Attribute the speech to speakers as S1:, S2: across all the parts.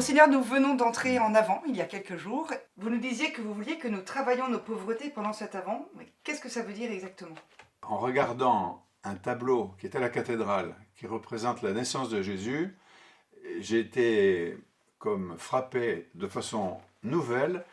S1: Monseigneur, nous venons d'entrer en Avant il y a quelques jours. Vous nous disiez que vous vouliez que nous travaillions nos pauvretés pendant cet Avant. Mais qu'est-ce que ça veut dire exactement?
S2: En regardant un tableau qui est à la cathédrale, qui représente la naissance de Jésus, j'ai été comme frappé de façon nouvelle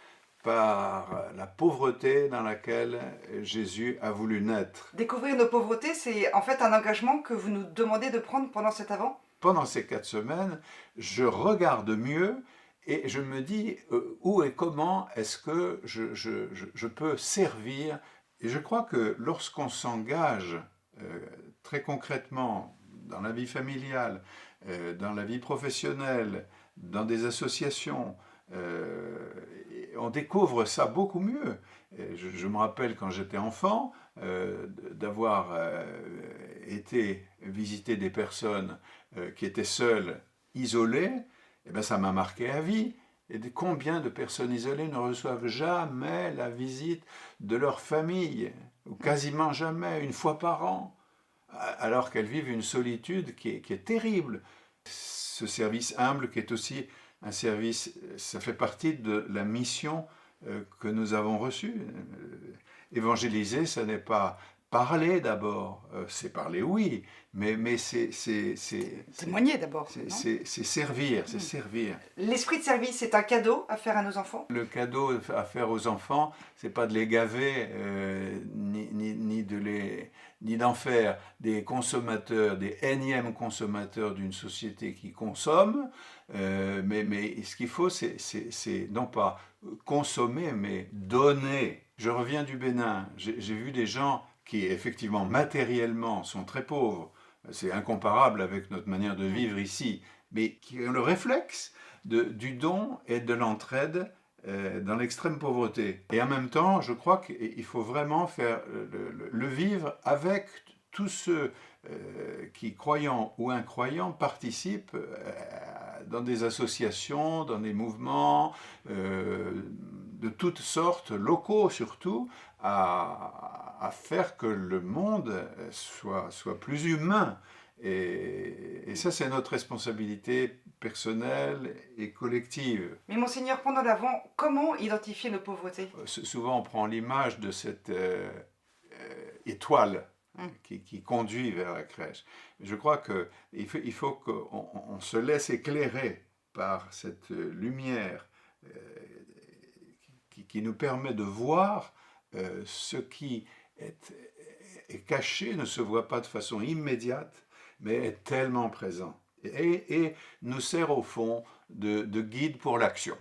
S2: par la pauvreté dans laquelle Jésus a voulu naître.
S1: Découvrir nos pauvretés, c'est en fait un engagement que vous nous demandez de prendre pendant cet Avant?
S2: Pendant ces 4 semaines, je regarde mieux et je me dis où et comment est-ce que je peux servir. Et je crois que lorsqu'on s'engage très concrètement dans la vie familiale, dans la vie professionnelle, dans des associations, on découvre ça beaucoup mieux. Je me rappelle quand j'étais enfant d'avoir été visiter des personnes qui étaient seules, isolées, et ben ça m'a marqué à vie. Et combien de personnes isolées ne reçoivent jamais la visite de leur famille, ou quasiment jamais, une fois par an, alors qu'elles vivent une solitude qui est terrible. Ce service humble qui est aussi un service, ça fait partie de la mission que nous avons reçue. Évangéliser, ce n'est pas parler d'abord, c'est parler oui, mais c'est
S1: Témoigner d'abord.
S2: servir, c'est servir.
S1: L'esprit de service, c'est un cadeau à faire à nos enfants?
S2: Le cadeau à faire aux enfants, c'est pas de les gaver, ni d'en faire des consommateurs, des énièmes consommateurs d'une société qui consomme, mais ce qu'il faut, c'est non pas consommer, mais donner. Je reviens du Bénin, j'ai vu des gens qui effectivement matériellement sont très pauvres, c'est incomparable avec notre manière de vivre ici, mais qui ont le réflexe du don et de l'entraide dans l'extrême pauvreté. Et en même temps, je crois qu'il faut vraiment faire le vivre avec tous ceux qui, croyants ou incroyants, participent dans des associations, dans des mouvements de toutes sortes, locaux surtout, à faire que le monde soit plus humain. Et ça, c'est notre responsabilité personnelle et collective.
S1: Mais Monseigneur, pendant l'Avent, comment identifier nos pauvretés?
S2: Souvent, on prend l'image de cette étoile qui conduit vers la crèche. Je crois qu'il faut qu'on se laisse éclairer par cette lumière qui nous permet de voir ce qui est caché, ne se voit pas de façon immédiate, mais est tellement présent et nous sert au fond de guide pour l'action.